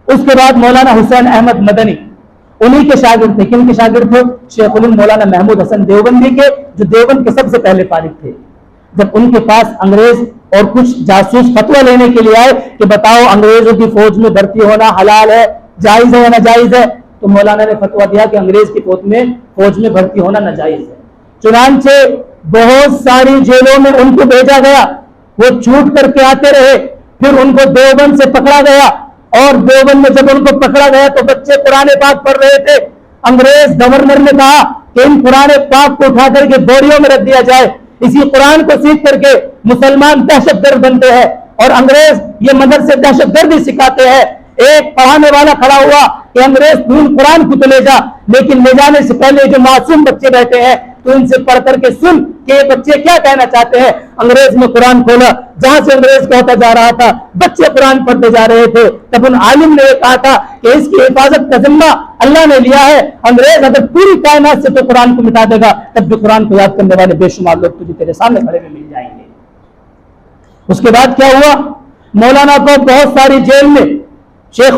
اس کے بعد مولانا حسین احمد مدنی، انہی کے شاگرد تھے. کن کے شاگرد تھے؟ شیخ الہند مولانا محمود حسن دیوبندی کے، جو دیوبند کے سب سے پہلے فارغ تھے. جب ان کے پاس انگریز اور کچھ جاسوس فتویٰ لینے کے لیے آئے کہ بتاؤ انگریزوں کی فوج میں بھرتی ہونا حلال ہے، جائز ہے یا ناجائز ہے، تو مولانا نے فتویٰ دیا کہ انگریز کی فوج میں بھرتی ہونا ناجائز ہے. چنانچہ بہت ساری جیلوں میں ان کو بھیجا گیا، وہ چھوٹ کر کے آتے رہے. پھر ان کو دیوبند سے پکڑا گیا، اور دیوبند میں جب ان کو پکڑا گیا تو بچے قرآن پاک پڑھ رہے تھے. انگریز گورنر نے کہا کہ ان قرآن پاک کو اٹھا کر کے بوریوں میں رکھ دیا جائے، اسی قرآن کو سیکھ کر کے مسلمان دہشت گرد بنتے ہیں اور انگریز یہ مدرسے دہشت گردی سکھاتے ہیں. ایک پڑھانے والا کھڑا ہوا کہ انگریز تو ان قرآن کو تو لے جا، لیکن لے جانے سے پہلے جو معصوم بچے بیٹھے ہیں تو ان سے پڑھ کر کے سن کہ یہ بچے کیا کہنا چاہتے ہیں. انگریز نے قرآن کھولا، جہاں سے انگریز کہتا جا رہا تھا بچے قرآن پڑھتے جا رہے تھے. تب ان عالم نے یہ کہا تھا کہ اس کی حفاظت کا ذمہ اللہ نے لیا ہے. انگریز اگر پوری کائنات سے تو قرآن کو مٹا دے گا، تب بھی قرآن کو یاد کرنے والے بے شمار لوگ تجھے تیرے سامنے کھڑے ہوئے مل جائیں گے. اس کے بعد کیا ہوا؟ مولانا کو بہت ساری جیل میں شیخ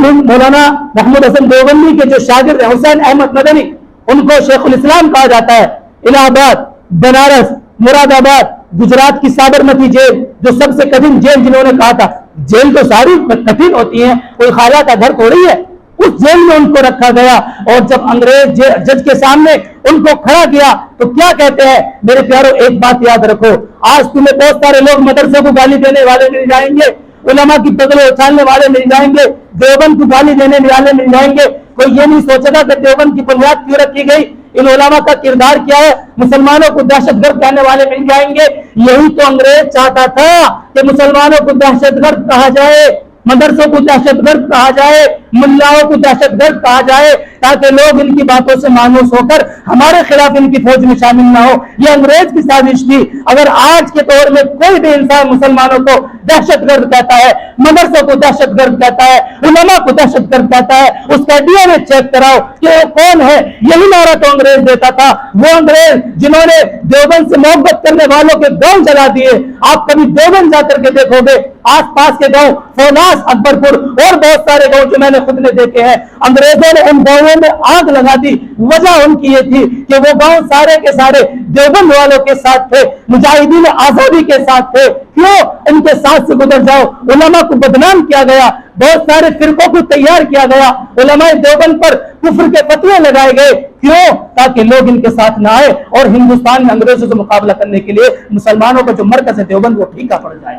مولانا محمود حسن دیوبندی کے جو شاگرد حسین احمد مدنی، ان کو شیخ الاسلام کہا جاتا ہے. الہ آباد، بنارس، مراد آباد، گجرات کی سابرمتی جیل جو سب سے کٹھن جیل، جنہوں نے کہا تھا جیل تو ساری کٹھن ہوتی ہیں، کوئی خواجہ کا گھر تھوڑی ہے، اس جیل میں ان کو رکھا گیا. اور جب انگریز جج کے سامنے ان کو کھڑا کیا تو کیا کہتے ہیں؟ میرے پیارو ایک بات یاد رکھو، آج تمہیں بہت سارے لوگ مدرسے کو گالی دینے والے مل جائیں گے، علماء کی پگڑے اچھالنے والے مل جائیں گے، دیوبند کو گالی دینے والے مل جائیں گے. کوئی یہ نہیں سوچے گا کہ دیوبند کی بنیاد کیوں رکھی گئی، ان علماء کا کردار کیا ہے. مسلمانوں کو دہشت گرد کہنے والے مل جائیں گے. یہی تو انگریز چاہتا تھا کہ مسلمانوں کو دہشت گرد کہا جائے، مدرسوں کو دہشت گرد کہا جائے، ملاؤں کو دہشت گرد کہا جائے، تاکہ لوگ ان کی باتوں سے مانوس ہو کر ہمارے خلاف ان کی فوج میں شامل نہ ہو. یہ انگریز کی سازش تھی. اگر آج کے دور میں کوئی بھی انسان مسلمانوں کو دہشت گرد کہتا ہے، مدرسوں کو دہشت گرد کہتا ہے، علماء کو دہشت گرد کہتا ہے، اس کا ڈی این اے چیک کراؤ کہ وہ کون ہے. یہی نعرہ تو انگریز دیتا تھا. وہ انگریز جنہوں نے دیوبند سے محبت کرنے والوں کے گاؤں جلا دیے. آپ کبھی دیوبند جا کر کے دیکھو گے، آس پاس کے گاؤں فولاس، اکبر پور اور بہت سارے گاؤں جو میں نے خود نے دیکھے ہیں، انگریزوں نے ان گاؤں میں آگ لگا دی. وجہ ان کی یہ تھی کہ وہ گاؤں سارے کے سارے دیوبند والوں کے ساتھ تھے، مجاہدین آزادی کے ساتھ تھے. کیوں ان کے ساتھ سے گزر جاؤ؟ علماء کو بدنام کیا گیا، بہت سارے فرقوں کو تیار کیا گیا، علماء دیوبند پر کفر کے فتوے لگائے گئے. کیوں؟ تاکہ لوگ ان کے ساتھ نہ آئے اور ہندوستان میں انگریزوں سے مقابلہ کرنے کے لیے مسلمانوں کا جو مرکز ہے دیوبند وہ ٹھیکا پڑ جائے.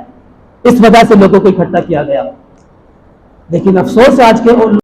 اس وجہ سے لوگوں کو اکٹھا کیا گیا. لیکن افسوس ہے آج کے